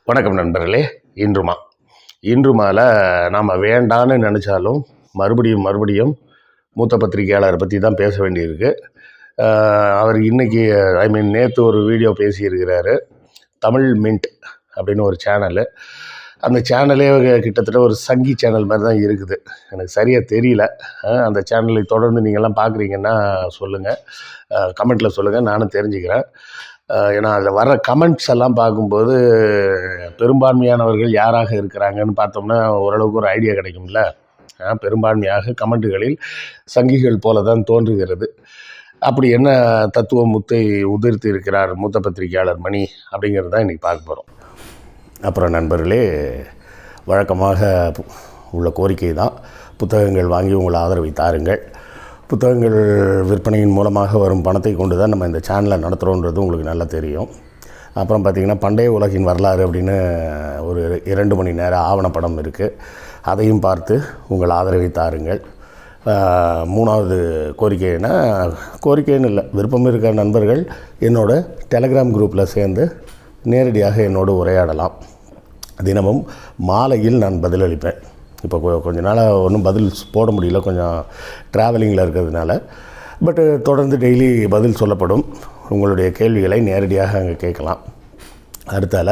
வணக்கம் நண்பர்களே. இன்றுமால நாம் வேண்டான்னு நினச்சாலும் மறுபடியும் மூத்த பத்திரிகையாளரை பற்றி தான் பேச வேண்டியிருக்கு. அவர் இன்றைக்கி நேற்று ஒரு வீடியோ பேசியிருக்கிறாரு. தமிழ் மின்ட் அப்படின்னு ஒரு சேனலு. அந்த சேனலே கிட்டத்தட்ட ஒரு சங்கி சேனல் மாதிரி தான் இருக்குது. எனக்கு சரியாக தெரியல. அந்த சேனலை தொடர்ந்து நீங்கள்லாம் பார்க்குறீங்கன்னா சொல்லுங்கள், கமெண்ட்டில் சொல்லுங்கள், நானும் தெரிஞ்சுக்கிறேன். ஏன்னா அதில் வர்ற கமெண்ட்ஸ் எல்லாம் பார்க்கும்போது பெரும்பான்மையானவர்கள் யாராக இருக்கிறாங்கன்னு பார்த்தோம்னா ஓரளவுக்கு ஒரு ஐடியா கிடைக்கும்ல. பெரும்பான்மையாக கமெண்ட்டுகளில் சங்கிகள் போல தான் தோன்றுகிறது. அப்படி என்ன தத்துவ முத்தை உதிர்த்து இருக்கிறார் மூத்த பத்திரிகையாளர் மணி அப்படிங்கிறது தான் இன்றைக்கி பார்க்க போகிறோம். அப்புறம் நண்பர்களே, வழக்கமாக உள்ள கோரிக்கை தான், புத்தகங்கள் வாங்கி உங்கள் ஆதரவை தாருங்கள். புத்தகங்கள் விற்பனையின் மூலமாக வரும் பணத்தை கொண்டு தான் நம்ம இந்த சேனலை நடத்துகிறோன்றது உங்களுக்கு நல்லா தெரியும். அப்புறம் பார்த்திங்கன்னா பண்டைய உலகின் வரலாறு அப்படின்னு ஒரு 2 மணி நேர ஆவணப்படம் இருக்குது. அதையும் பார்த்து உங்கள் ஆதரவை தாருங்கள். 3வது கோரிக்கைன்னு இல்லை, விருப்பம் இருக்கிற நண்பர்கள் என்னோட டெலகிராம் குரூப்பில் சேர்ந்து நேரடியாக என்னோடு உரையாடலாம். தினமும் மாலையில் நான் பதிலளிப்பேன். இப்போ கொஞ்ச நாளாக ஒன்றும் பதில் போட முடியல, கொஞ்சம் ட்ராவலிங்கில் இருக்கிறதுனால. பட்டு தொடர்ந்து டெய்லி பதில் சொல்லப்படும். உங்களுடைய கேள்விகளை நேரடியாக அங்கே கேட்கலாம். அடுத்தால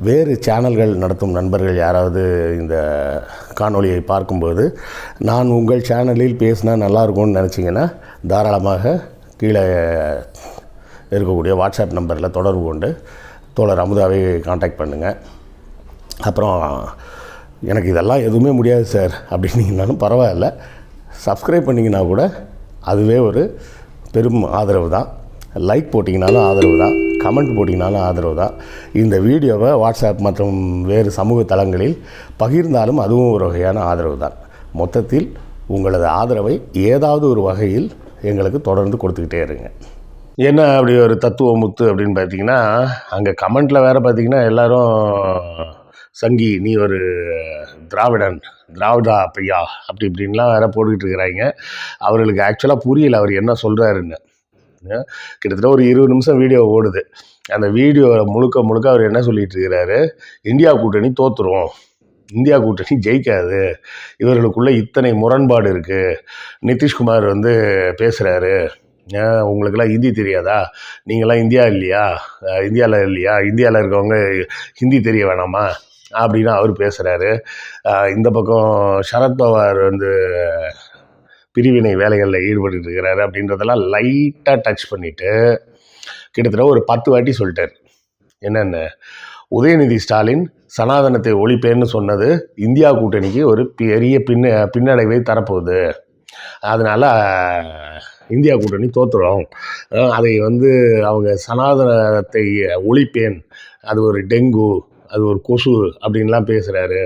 வேறு சேனல்கள் நடத்தும் நண்பர்கள் யாராவது இந்த காணொளியை பார்க்கும்போது நான் உங்கள் சேனலில் பேசினா நல்லாயிருக்கும்னு நினச்சிங்கன்னா தாராளமாக கீழே இருக்கக்கூடிய வாட்ஸ்அப் நம்பரில் தொடர்பு கொண்டு தோழர் அமுதாவை காண்டாக்ட் பண்ணுங்கள். அப்புறம் எனக்கு இதெல்லாம் எதுவுமே முடியாது சார் அப்படின்னீங்கனாலும் பரவாயில்ல, சப்ஸ்கிரைப் பண்ணிங்கன்னா கூட அதுவே ஒரு பெரும் ஆதரவு தான். லைக் போட்டிங்கனாலும் ஆதரவு தான், கமெண்ட் போட்டிங்கனாலும் ஆதரவு தான். இந்த வீடியோவை வாட்ஸ்அப் மற்றும் வேறு சமூக தளங்களில் பகிர்ந்தாலும் அதுவும் ஒரு வகையான ஆதரவு தான். மொத்தத்தில் உங்களது ஆதரவை ஏதாவது ஒரு வகையில் எங்களுக்கு தொடர்ந்து கொடுத்துக்கிட்டே இருங்க. என்ன அப்படி ஒரு தத்துவ முத்து அப்படின்னு பார்த்தீங்கன்னா, அங்கே கமெண்ட்டில் வேறு பார்த்திங்கன்னா எல்லோரும் சங்கி, நீ ஒரு திராவிடா பையா அப்படி இப்படின்லாம் வேறு போட்டுக்கிட்டு இருக்கிறாங்க. அவர்களுக்கு ஆக்சுவலாக புரியல அவர் என்ன சொல்கிறாருன்னு. கிட்டத்தட்ட ஒரு 20 நிமிஷம் வீடியோ ஓடுது. அந்த வீடியோ முழுக்க அவர் என்ன சொல்லிகிட்டு இருக்கிறாரு, இந்தியா கூட்டணி தோற்றுரும், இந்தியா கூட்டணி ஜெயிக்காது, இவர்களுக்குள்ளே இத்தனை முரண்பாடு இருக்குது. நிதிஷ்குமார் பேசுகிறாரு, உங்களுக்கெல்லாம் ஹிந்தி தெரியாதா, நீங்களாம் இந்தியாவில் இல்லையா, இந்தியாவில் இருக்கவங்க ஹிந்தி தெரிய வேணாமா அப்படின்னு அவர் பேசுகிறாரு. இந்த பக்கம் சரத்பவார் பிரிவினை வேலைகளில் ஈடுபட்டு இருக்கிறாரு அப்படின்றதெல்லாம் லைட்டாக டச் பண்ணிவிட்டு கிட்டத்தட்ட ஒரு 10 வாட்டி சொல்லிட்டார். என்னென்ன, உதயநிதி ஸ்டாலின் சனாதனத்தை ஒழிப்பேன்னு சொன்னது இந்தியா கூட்டணிக்கு ஒரு பெரிய பின்னடைவை தரப்போகுது, அதனால் இந்தியா கூட்டணி தோற்றுரும், அதை அவங்க சனாதனத்தை ஒழிப்பேன், அது ஒரு டெங்கு, அது ஒரு கொசு அப்படின்லாம் பேசுகிறாரு.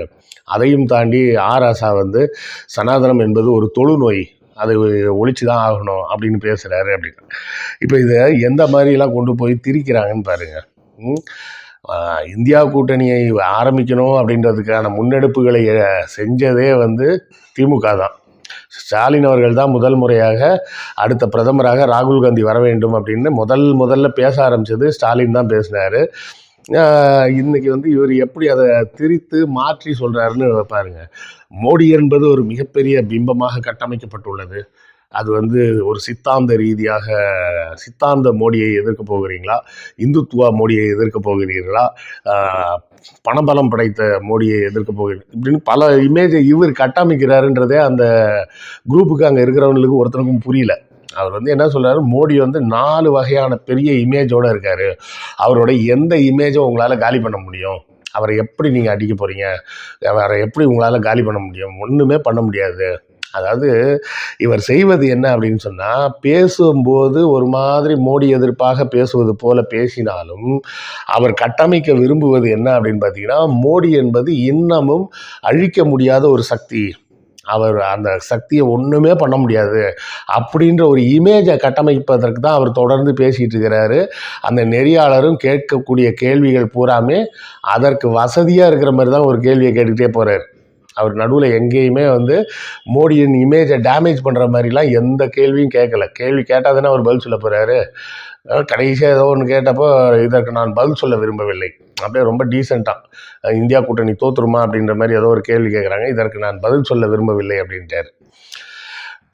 அதையும் தாண்டி ஆராசா சனாதனம் என்பது ஒரு தொழுநோய், அதை ஒழிச்சு தான் ஆகணும் அப்படின்னு பேசுகிறாரு அப்படின்னு. இப்போ இதை எந்த மாதிரிலாம் கொண்டு போய் திரிக்கிறாங்கன்னு பாருங்கள். இந்தியா கூட்டணியை ஆரம்பிக்கணும் அப்படின்றதுக்கான முன்னெடுப்புகளை செஞ்சதே திமுக தான். ஸ்டாலின் அவர்கள் தான் முதல் முறையாக அடுத்த பிரதமராக ராகுல் காந்தி வர வேண்டும் அப்படின்னு முதல்ல பேச ஆரம்பித்தது ஸ்டாலின் தான் பேசினார். இன்றைக்கி இவர் எப்படி அதை திரித்து மாற்றி சொல்கிறாருன்னு பாருங்கள். மோடி என்பது ஒரு மிகப்பெரிய பிம்பமாக கட்டமைக்கப்பட்டுள்ளது. அது ஒரு சித்தாந்த ரீதியாக சித்தாந்த மோடியை எதிர்க்க போகிறீங்களா, இந்துத்துவா மோடியை எதிர்க்க போகிறீர்களா, பணபலம் படைத்த மோடியை எதிர்க்க போகிறீங்க இப்படின்னு பல இமேஜை இவர் கட்டமைக்கிறாருன்றதே அந்த குரூப்புக்கு அங்கே இருக்கிறவங்களுக்கு ஒருத்தருக்கும் புரியல. அவர் என்ன சொல்கிறாரு, மோடி 4 வகையான பெரிய இமேஜோடு இருக்கார். அவரோட எந்த இமேஜை உங்களால் காலி பண்ண முடியும், அவரை எப்படி நீங்கள் அடிக்க போகிறீங்க, அவரை எப்படி உங்களால் காலி பண்ண முடியும், ஒன்றுமே பண்ண முடியாது. அதாவது இவர் செய்வது என்ன அப்படின்னு சொன்னால், பேசும்போது ஒரு மாதிரி மோடி எதிர்ப்பாக பேசுவது போல பேசினாலும் அவர் கட்டமைக்க விரும்புவது என்ன அப்படின்னு பார்த்தீங்கன்னா, மோடி என்பது இன்னமும் அழிக்க முடியாத ஒரு சக்தி, அவர் அந்த சக்தியை ஒன்றுமே பண்ண முடியாது அப்படின்ற ஒரு இமேஜை கட்டமைப்பதற்கு தான் அவர் தொடர்ந்து பேசிகிட்டு இருக்கிறாரு. அந்த நெறியாளரும் கேட்கக்கூடிய கேள்விகள் பூராமே அதற்கு வசதியாக இருக்கிற மாதிரி தான் ஒரு கேள்வியை கேட்டுக்கிட்டே போகிறார். அவர் நடுவில் எங்கேயுமே மோடியின் இமேஜை டேமேஜ் பண்ணுற மாதிரிலாம் எந்த கேள்வியும் கேட்கல. கேள்வி கேட்டால் தானே அவர் பதில் சொல்ல போகிறாரு. கடைசியாக ஏதோ ஒன்று கேட்டப்போ இதற்கு நான் பதில் சொல்ல விரும்பவில்லை, அப்படியே ரொம்ப டீசெண்டாக இந்தியா கூட்டணி தோற்றுருமா அப்படின்ற மாதிரி ஏதோ ஒரு கேள்வி கேட்குறாங்க, இதற்கு நான் பதில் சொல்ல விரும்பவில்லை அப்படின்ட்டார்.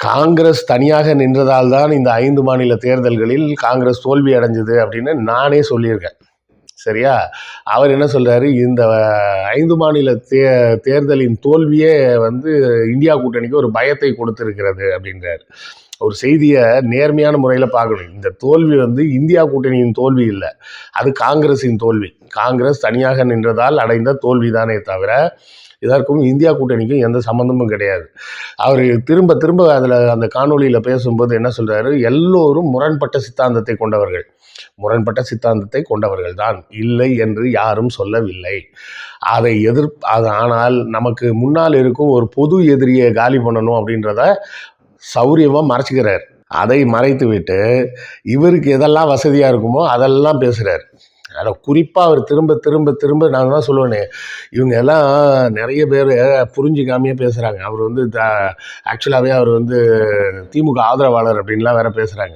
காங்கிரஸ் தனியாக நின்றதால் தான் இந்த 5 மாநில தேர்தல்களில் காங்கிரஸ் தோல்வி அடைஞ்சது அப்படின்னு நானே சொல்லியிருக்கேன். சரியா? அவர் என்ன சொல்கிறாரு, இந்த 5 மாநில தேர்தலின் தோல்வியே இந்தியா கூட்டணிக்கு ஒரு பயத்தை கொடுத்துருக்கிறது அப்படின்றார். ஒரு செய்தியை நேர்மையான முறையில் பார்க்கணும். இந்த தோல்வி இந்தியா கூட்டணியின் தோல்வி இல்லை, அது காங்கிரஸின் தோல்வி. காங்கிரஸ் தனியாக நின்றதால் அடைந்த தோல்வி தானே தவிர இதற்கும் இந்தியா கூட்டணிக்கும் எந்த சம்மந்தமும் கிடையாது. அவர் திரும்ப திரும்ப அந்த காணொலியில் பேசும்போது என்ன சொல்கிறாரு, எல்லோரும் முரண்பட்ட சித்தாந்தத்தை கொண்டவர்கள் தான், இல்லை என்று யாரும் சொல்லவில்லை. அதை ஆனால் நமக்கு முன்னால் இருக்கும் ஒரு பொது எதிரியை காலி பண்ணணும் அப்படின்றத சௌரியமாக மறைச்சிக்கிறார். அதை மறைத்து விட்டு இவருக்கு எதெல்லாம் வசதியாக இருக்குமோ அதெல்லாம் பேசுகிறார். அதில் குறிப்பாக அவர் திரும்ப திரும்ப திரும்ப நான் தான் சொல்லுவேனே, இவங்க எல்லாம் நிறைய பேர் புரிஞ்சிக்காமையே பேசுகிறாங்க. அவர் ஆக்சுவலாகவே அவர் திமுக ஆதரவாளர் அப்படின்லாம் வேற பேசுகிறாங்க.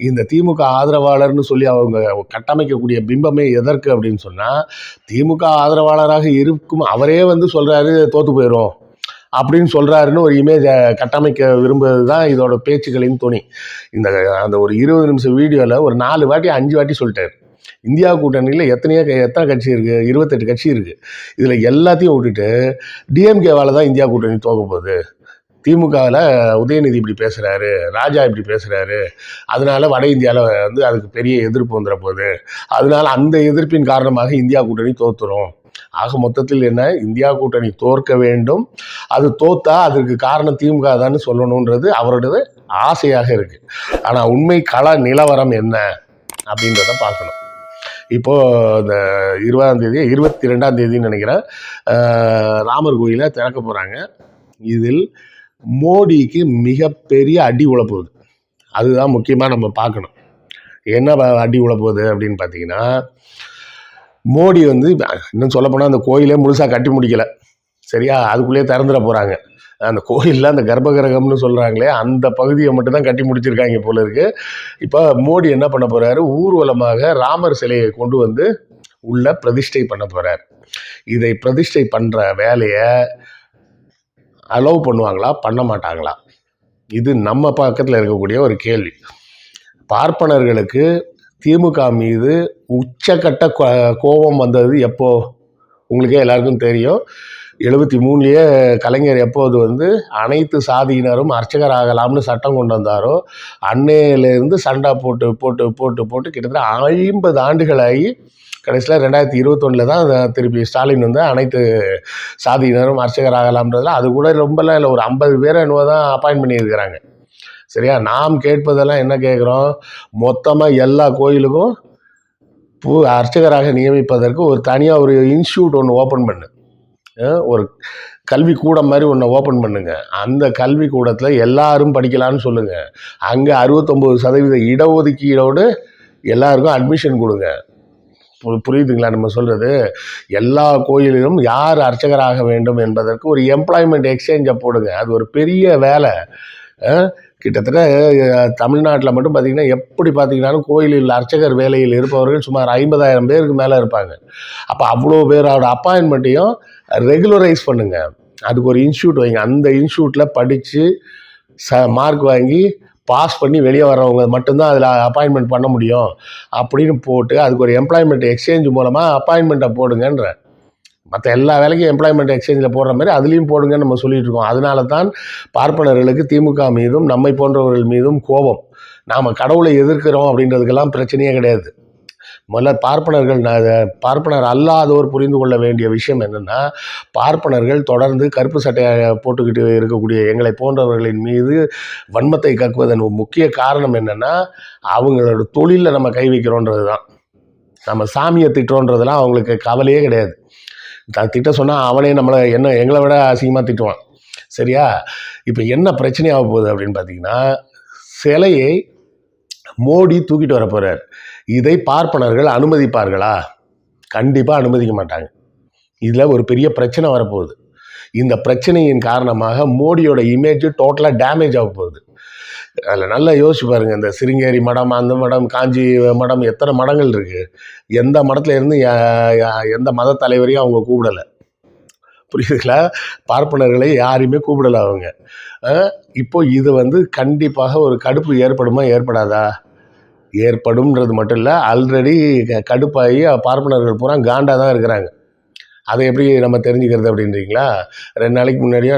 இந்த திமுக ஆதரவாளர்னு சொல்லி அவங்க கட்டமைக்கக்கூடிய பிம்பமே எதற்கு அப்படின்னு சொன்னால், திமுக ஆதரவாளராக இருக்கும் அவரே சொல்கிறாரு தோற்று போயிடும் அப்படின்னு சொல்கிறாருன்னு ஒரு இமேஜை கட்டமைக்க விரும்புவது தான் இதோட பேச்சுக்களின் துணி. அந்த ஒரு 20 நிமிஷம் வீடியோவில் ஒரு 4 வாட்டி 5 வாட்டி சொல்லிட்டார், இந்தியா கூட்டணியில் எத்தனை கட்சி இருக்குது, 28 கட்சி இருக்குது, இதில் எல்லாத்தையும் விட்டுட்டு டிஎம்கேவால் தான் இந்தியா கூட்டணி தோக்க போகுது, திமுகவில் உதயநிதி இப்படி பேசுகிறாரு, ராஜா இப்படி பேசுகிறாரு, அதனால வட இந்தியாவில் அதுக்கு பெரிய எதிர்ப்பு வந்துட போகுது, அதனால அந்த எதிர்ப்பின் காரணமாக இந்தியா கூட்டணி தோற்றுரும். ஆக மொத்தத்தில் என்ன, இந்தியா கூட்டணி தோற்க வேண்டும், அது தோத்தா அதற்கு காரணம் திமுக தான் சொல்லணுன்றது அவரோடது ஆசையாக இருக்குது. ஆனால் உண்மை கள நிலவரம் என்ன அப்படின்றத பார்க்கணும். இப்போது இந்த 22ஆம் தேதின்னு நினைக்கிறேன், ராமர் கோயிலை திறக்க போகிறாங்க. இதில் மோடிக்கு மிகப்பெரிய அடி உழப்போகுது. அதுதான் முக்கியமாக நம்ம பார்க்கணும். என்ன அடி உழப்போகுது அப்படின்னு பார்த்தீங்கன்னா, மோடி இன்னும் சொல்லப்போனால் அந்த கோயிலே முழுசாக கட்டி முடிக்கலை. சரியா? அதுக்குள்ளேயே திறந்துட போகிறாங்க. அந்த கோயிலில் அந்த கர்ப்பகிரகம்னு சொல்கிறாங்களே அந்த பகுதியை மட்டும்தான் கட்டி முடிச்சிருக்காங்க போல இருக்குது. இப்போ மோடி என்ன பண்ண போகிறாரு, ஊர்வலமாக ராமர் சிலையை கொண்டு உள்ள பிரதிஷ்டை பண்ண போகிறார். இதை பிரதிஷ்டை பண்ணுற வேலையை அலோவ் பண்ணுவாங்களா பண்ண மாட்டாங்களா, இது நம்ம பக்கத்தில் இருக்கக்கூடிய ஒரு கேள்வி. பார்ப்பனர்களுக்கு திமுக மீது உச்சக்கட்ட கோபம் வந்தது எப்போ, உங்களுக்கே எல்லாருக்கும் தெரியும். 73லேயே கலைஞர் எப்போது அனைத்து சாதியினரும் அர்ச்சகர் ஆகலாம்னு சட்டம் கொண்டு வந்தாரோ அன்னையிலேருந்து சண்டை போட்டு போட்டு போட்டு போட்டு கிட்டத்தட்ட 50 ஆண்டுகளாகி கடைசியில் 2021 தான் திருப்பி ஸ்டாலின் அனைத்து சாதியினரும் அர்ச்சகர் ஆகலாம்ன்றதில் அது கூட ரொம்பலாம் இல்லை, ஒரு 50 பேரை என்னவோ தான் அப்பாயின்ட் பண்ணியிருக்கிறாங்க. சரியா? நாம் கேட்பதெல்லாம் என்ன கேட்குறோம், மொத்தமாக எல்லா கோயிலுக்கும் அர்ச்சகராக நியமிப்பதற்கு ஒரு தனியாக ஒரு இன்ஸ்டியூட் ஒன்று ஓப்பன் பண்ணு, ஒரு கல்வி கூடம் மாதிரி ஒன்று ஓப்பன் பண்ணுங்க. அந்த கல்வி கூடத்தில் எல்லாரும் படிக்கலான்னு சொல்லுங்கள். அங்கே 69% இடஒதுக்கீடோடு எல்லாருக்கும் அட்மிஷன் கொடுங்க. புரியுதுங்களா நம்ம சொல்கிறது? எல்லா கோயிலிலும் யார் அர்ச்சகராக வேண்டும் என்பதற்கு ஒரு எம்ப்ளாய்மெண்ட் எக்ஸ்சேஞ்சை போடுங்க. அது ஒரு பெரிய வேலை. கிட்டத்தட்ட தமிழ்நாட்டில் மட்டும் பார்த்திங்கன்னா எப்படி பார்த்திங்கனாலும் கோயிலில் அர்ச்சகர் வேலையில் இருப்பவர்கள் சுமார் 50,000 பேருக்கு மேலே இருப்பாங்க. அப்போ அவ்வளோ பேரோட அப்பாயின்மெண்ட்டையும் ரெகுலரைஸ் பண்ணுங்கள். அதுக்கு ஒரு இன்ஸ்டியூட் வைங்க. அந்த இன்ஸ்டியூட்டில் படித்து மார்க் வாங்கி பாஸ் பண்ணி வெளியே வர்றவங்க மட்டும்தான் அதில் அப்பாயின்மெண்ட் பண்ண முடியும் அப்படின்னு போட்டு அதுக்கு ஒரு எம்ப்ளாய்மெண்ட் எக்ஸ்சேஞ்ச் மூலமாக அப்பாயின்மெண்ட்டை போடுங்கன்ற. மற்ற எல்லா வேலைக்கும் எம்ப்ளாய்மெண்ட் எக்ஸ்சேஞ்சில் போடுற மாதிரி அதுலேயும் போடுங்கன்னு நம்ம சொல்லிட்டு இருக்கோம். அதனால தான் பார்ப்பனர்களுக்கு திமுக மீதும் நம்மை போன்றவர்கள் மீதும் கோபம். நாம் கடவுளை எதிர்க்கிறோம் அப்படின்றதுக்கெல்லாம் பிரச்சனையே கிடையாது. முதல்ல பார்ப்பனர் அல்லாதோர் புரிந்து கொள்ள வேண்டிய விஷயம் என்னென்னா, பார்ப்பனர்கள் தொடர்ந்து கருப்பு சட்டையை போட்டுக்கிட்டு இருக்கக்கூடிய எங்களை போன்றவர்களின் மீது வன்மத்தை கக்குவதன் முக்கிய காரணம் என்னென்னா, அவங்களோட தொழிலில் நம்ம கை வைக்கிறோன்றது தான். நம்ம சாமியை திட்டுறோன்றதுலாம் அவங்களுக்கு கவலையே கிடையாது. திட்ட சொன்னால் அவனே நம்மளை எங்களை விட அசிங்கமாக திட்டுவான். சரியா? இப்போ என்ன பிரச்சனையாக போகுது அப்படின்னு பார்த்தீங்கன்னா, சிலையை மோடி தூக்கிட்டு வர போகிறார். இதை பார்ப்பனர்கள் அனுமதிப்பார்களா? கண்டிப்பாக அனுமதிக்க மாட்டாங்க. இதில் ஒரு பெரிய பிரச்சனை வரப்போகுது. இந்த பிரச்சனையின் காரணமாக மோடியோட இமேஜ் டோட்டலாக டேமேஜ் ஆக போகுது. அதில் நல்லா யோசிச்சு பாருங்க. இந்த சிருங்கேரி மடம், அந்த மடம், காஞ்சி மடம், எத்தனை மடங்கள் இருக்கு. எந்த மடத்துல இருந்து எந்த மத தலைவரையும் அவங்க கூப்பிடலை. புரியுதுங்களா? பார்ப்பனர்களை யாரையுமே கூப்பிடலை அவங்க. இப்போ இது வந்து கண்டிப்பாக ஒரு கடுப்பு ஏற்படுமா ஏற்படாதா? ஏற்படும்ன்றது மட்டும் இல்லை, ஆல்ரெடி கடுப்பாகி பார்ப்பனர்கள் பூரா காண்டாக தான் இருக்கிறாங்க. அதை எப்படி நம்ம தெரிஞ்சுக்கிறது அப்படின்றீங்களா? 2 நாளைக்கு முன்னாடியே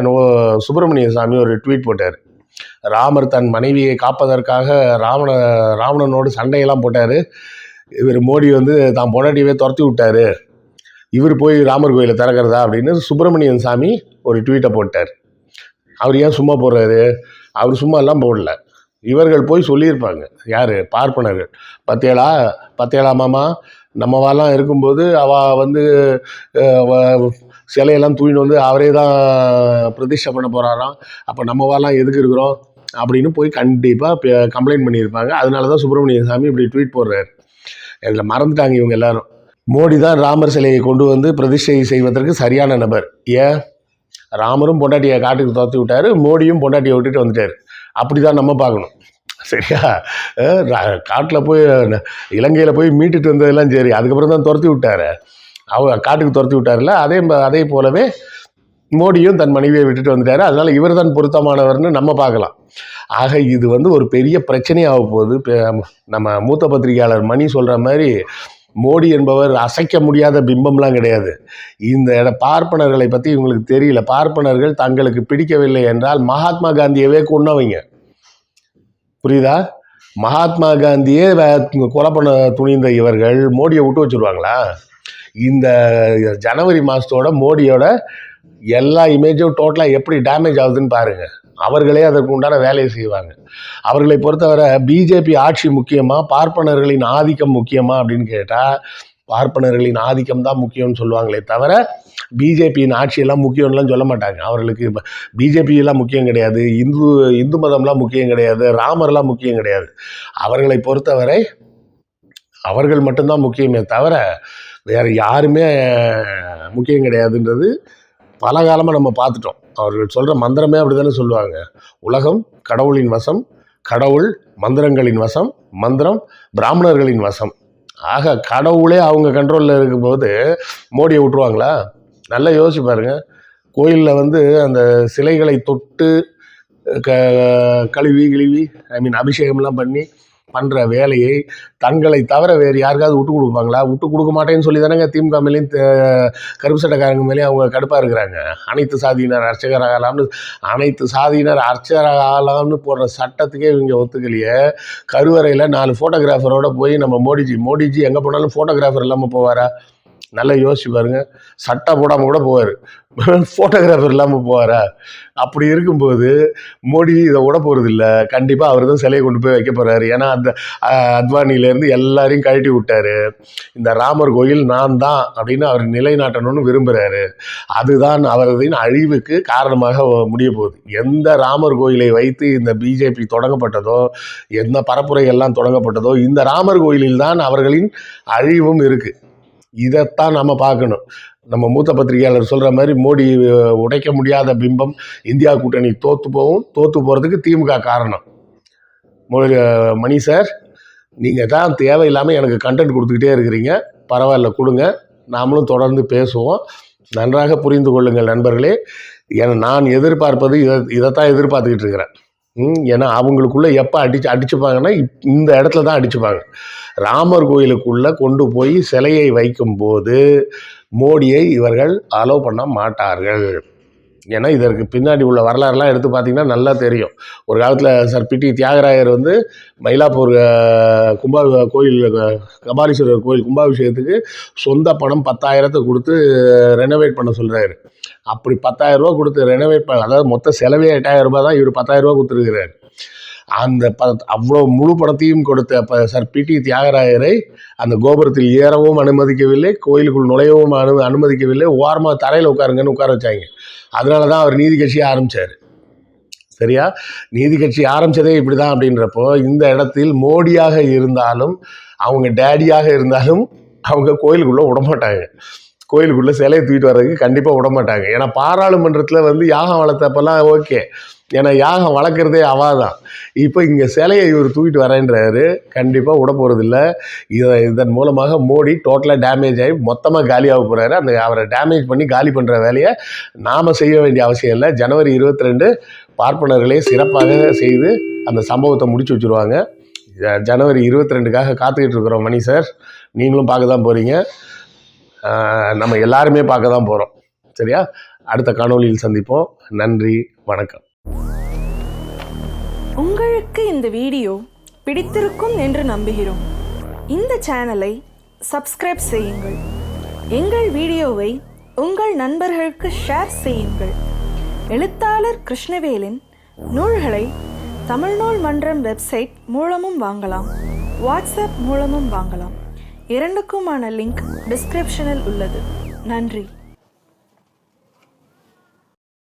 சுப்பிரமணிய சாமி ஒரு ட்வீட் போட்டார். ராமர் தன் மனைவியை காப்பதற்காக ராவணனோடு சண்டையெல்லாம் போட்டார். இவர் மோடி வந்து தான் பொண்டாட்டியவே துரத்தி விட்டார், இவர் போய் ராமர் கோயிலை திறக்கிறதா அப்படின்னு சுப்பிரமணியன் சாமி ஒரு ட்வீட்டை போட்டார். அவர் ஏன் சும்மா போடுறாரு? அவர் சும்மா எல்லாம் போடல, இவர்கள் போய் சொல்லியிருப்பாங்க. யார்? பார்ப்பனர்கள். பத்தியலா மாமா, நம்மவாலாம் இருக்கும்போது அவள் வந்து சிலையெல்லாம் தூக்கிட்டு வந்து அவரே தான் பிரதிஷ்டை பண்ண போகிறாராம், அப்போ நம்மவாலாம் எதுக்கு இருக்கிறோம் அப்படின்னு போய் கண்டிப்பாக கம்ப்ளைண்ட் பண்ணியிருப்பாங்க. அதனால தான் சுப்பிரமணிய சாமி இப்படி ட்வீட் போடுறாரு. இதில் மறந்துட்டாங்க இவங்க எல்லாரும். மோடி தான் ராமர் சிலையை கொண்டு வந்து பிரதிஷ்டை செய்வதற்கு சரியான நபர். ஏன்? ராமரும் பொண்டாட்டியை காட்டுக்கு துரத்தி விட்டார், மோடியும் பொண்டாட்டியை விட்டுட்டு வந்துட்டார். அப்படி தான் நம்ம பார்க்கணும். சரியா? காட்டில் போய் இலங்கையில் போய் மீட்டுட்டு வந்ததெல்லாம் சரி, அதுக்கப்புறம் தான் துரத்தி விட்டார். காட்டுக்கு துரத்தி விட்டார்ல, அதே போலவே மோடியும் தன் மனைவியை விட்டுட்டு வந்துட்டார். அதனால் இவர் தான் பொருத்தமானவர்னு நம்ம பார்க்கலாம். ஆக இது வந்து ஒரு பெரிய பிரச்சனையாக போகுது. நம்ம மூத்த பத்திரிகையாளர் மணி சொல்கிற மாதிரி மோடி என்பவர் அசைக்க முடியாத பிம்பம்லாம் கிடையாது. இந்த பார்ப்பனர்களை பற்றி இவங்களுக்கு தெரியல. பார்ப்பனர்கள் தங்களுக்கு பிடிக்கவில்லை என்றால் மகாத்மா காந்தியவே கொன்னவங்க. புரியுதா? மகாத்மா காந்தியே கொலை பண்ண துணிந்த இவர்கள் மோடியை விட்டு வச்சுருவாங்களா? இந்த ஜனவரி மாதத்தோட மோடியோட எல்லா இமேஜும் டோட்டலாக எப்படி டேமேஜ் ஆகுதுன்னு பாருங்கள். அவர்களே அதற்கு உண்டான வேலையை செய்வாங்க. அவர்களை பொறுத்தவரை பிஜேபி ஆட்சி முக்கியமாக, பார்ப்பனர்களின் ஆதிக்கம் முக்கியமாக அப்படின்னு கேட்டால் பார்ப்பனர்களின் ஆதிக்கம் தான் முக்கியம்னு சொல்லுவாங்களே தவிர பிஜேபியின் ஆட்சியெல்லாம் முக்கியம்லாம் சொல்ல மாட்டாங்க. அவர்களுக்கு பிஜேபியெல்லாம் முக்கியம் கிடையாது, இந்து மதம்லாம் முக்கியம் கிடையாது, ராமர்லாம் முக்கியம் கிடையாது. அவர்களை பொறுத்தவரை அவர்கள் மட்டும்தான் முக்கியமே தவிர வேறு யாருமே முக்கியம் கிடையாதுன்றது பல காலமாக நம்ம பார்த்துட்டோம். அவர்கள் சொல்கிற மந்திரமே அப்படி தானே சொல்லுவாங்க. உலகம் கடவுளின் வசம், கடவுள் மந்திரங்களின் வசம், மந்திரம் பிராமணர்களின் வசம். ஆக கடவுளே அவங்க கண்ட்ரோலில் இருக்கும்போது மோடியை விட்டுருவாங்களா? நல்லா யோசிச்சு பாருங்க. கோயிலில் வந்து அந்த சிலைகளை தொட்டு கழுவி அபிஷேகம்லாம் பண்ணி பண்ணுற வேலையை தங்களை தவிர வேறு யாருக்காவது விட்டு கொடுப்பாங்களா? விட்டு கொடுக்க மாட்டேன்னு சொல்லி தானேங்க திமுக மேலேயும் கருப்பு சட்டக்காரங்க மேலேயும் அவங்க கடுப்பாக இருக்கிறாங்க. அனைத்து சாதியினர் அர்ச்சகர் ஆகலாம்னு போடுற சட்டத்துக்கே இவங்க ஒத்துக்கலையே. கருவறையில் 4 ஃபோட்டோகிராஃபரோடு போய் நம்ம மோடிஜி எங்கே போனாலும் ஃபோட்டோகிராஃபர் இல்லாமல் போவாரா? நல்லா யோசிச்சு பாருங்க. சட்டை போடாமல் கூட போவார், ஃபோட்டோகிராஃபர் இல்லாமல் போவாரா? அப்படி இருக்கும்போது மோடி இதை விட போகிறது இல்லை. கண்டிப்பாக அவர் தான் சிலையை கொண்டு போய் வைக்க போகிறாரு. ஏன்னா அந்த அத்வானியிலேருந்து எல்லாரையும் கழட்டி விட்டார். இந்த ராமர் கோயில் நான் தான் அப்படின்னு அவர் நிலைநாட்டணும்னு விரும்புகிறாரு. அதுதான் அவரதின் அழிவுக்கு காரணமாக முடிய போகுது. எந்த ராமர் கோயிலை வைத்து இந்த பிஜேபி தொடங்கப்பட்டதோ, எந்த பரப்புரைகள்லாம் தொடங்கப்பட்டதோ, இந்த ராமர் கோயிலில் தான் அவர்களின் அழிவும் இருக்குது. இதைத்தான் நம்ம பார்க்கணும். நம்ம மூத்த பத்திரிகையாளர் சொல்கிற மாதிரி மோடி உடைக்க முடியாத பிம்பம், இந்தியா கூட்டணி தோற்று போகிறதுக்கு திமுக காரணம். மணி சார், நீங்கள் தான் தேவையில்லாமல் எனக்கு கண்டென்ட் கொடுத்துக்கிட்டே இருக்கிறீங்க. பரவாயில்ல, கொடுங்க, நாமளும் தொடர்ந்து பேசுவோம். நன்றாக புரிந்து கொள்ளுங்கள் நண்பர்களே. ஏன்னா நான் எதிர்பார்ப்பது இதைத்தான் எதிர்பார்த்துக்கிட்டு இருக்கிறேன். ஏன்னா அவங்களுக்குள்ளே எப்போ அடிச்சுப்பாங்கன்னா இந்த இடத்துல தான் அடிச்சுப்பாங்க. ராமர் கோயிலுக்குள்ளே கொண்டு போய் சிலையை வைக்கும்போது மோடியை இவர்கள் அலோவ் பண்ண மாட்டார்கள். ஏன்னா இதற்கு பின்னாடி உள்ள வரலாறுலாம் எடுத்து பார்த்திங்கன்னா நல்லா தெரியும். ஒரு காலத்தில் சார் பிடி தியாகராயர் வந்து மயிலாப்பூர் கோயில் கபாலீஸ்வரர் கோயில் கும்பாபிஷேகத்துக்கு சொந்த பணம் 10,000 கொடுத்து ரெனோவேட் பண்ண சொல்கிறாரு. அப்படி 10,000 ரூபா கொடுத்து ரெனோவேட் அதாவது மொத்த செலவே 8,000 ரூபாய் தான், இவர் 10,000 ரூபா கொடுத்துருக்கிறார். அந்த அவ்வளோ முழு பணத்தையும் கொடுத்த சார் பிடி தியாகராயரை அந்த கோபுரத்தில் ஏறவும் அனுமதிக்கவில்லை, கோயிலுக்குள் நுழையவும் அனுமதிக்கவில்லை. ஓரமாக தரையில் உட்காருங்கன்னு உட்கார வச்சாங்க. அதனால தான் அவர் நீதி கட்சியை ஆரம்பித்தார். சரியா? நீதி கட்சி ஆரம்பித்ததே இப்படி தான். அப்படின்றப்போ இந்த இடத்தில் மோடியாக இருந்தாலும் அவங்க டேடியாக இருந்தாலும் அவங்க கோயிலுக்குள்ளே விடமாட்டாங்க. கோயிலுக்குள்ளே சிலையை தூக்கிட்டு வர்றதுக்கு கண்டிப்பாக விடமாட்டாங்க. ஏன்னா பாராளுமன்றத்தில் வந்து யாகம் வளர்த்தப்பெல்லாம் ஓகே, ஏன்னா யாகம் வளர்க்குறதே அவாதான். இப்போ இங்கே சிலையை இவர் தூக்கிட்டு வரேன்றாரு. கண்டிப்பாக விட போகிறதில்ல. இதன் மூலமாக மோடி டோட்டலாக டேமேஜ் ஆகி மொத்தமாக காலியாக போகிறாரு. அவரை டேமேஜ் பண்ணி காலி பண்ணுற வேலையை நாம் செய்ய வேண்டிய அவசியம் இல்லை. ஜனவரி 22 பார்ப்பனர்களே சிறப்பாக செய்து அந்த சம்பவத்தை முடிச்சு வச்சுருவாங்க. ஜனவரி 22க்காக காத்துக்கிட்டு இருக்கிறோம். மணி சார், நீங்களும் பார்க்க தான் போகிறீங்க, நம்ம எல்லாருமே பார்க்க தான் போகிறோம். சரியா? அடுத்த காணொளியில் சந்திப்போம். நன்றி, வணக்கம். உங்களுக்கு இந்த வீடியோ பிடித்திருக்கும் என்று நம்புகிறோம். இந்த சேனலை சப்ஸ்கிரைப் செய்யுங்கள். எங்கள் வீடியோவை உங்கள் நண்பர்களுக்கு ஷேர் செய்யுங்கள். எழுத்தாளர் கிருஷ்ணவேலின் நூல்களை தமிழ்நூல் மன்றம் வெப்சைட் மூலமும் வாங்கலாம், வாட்ஸ்அப் மூலமும் வாங்கலாம். இரண்டுக்குமான லிங்க் டிஸ்கிரிப்ஷனில் உள்ளது. நன்றி.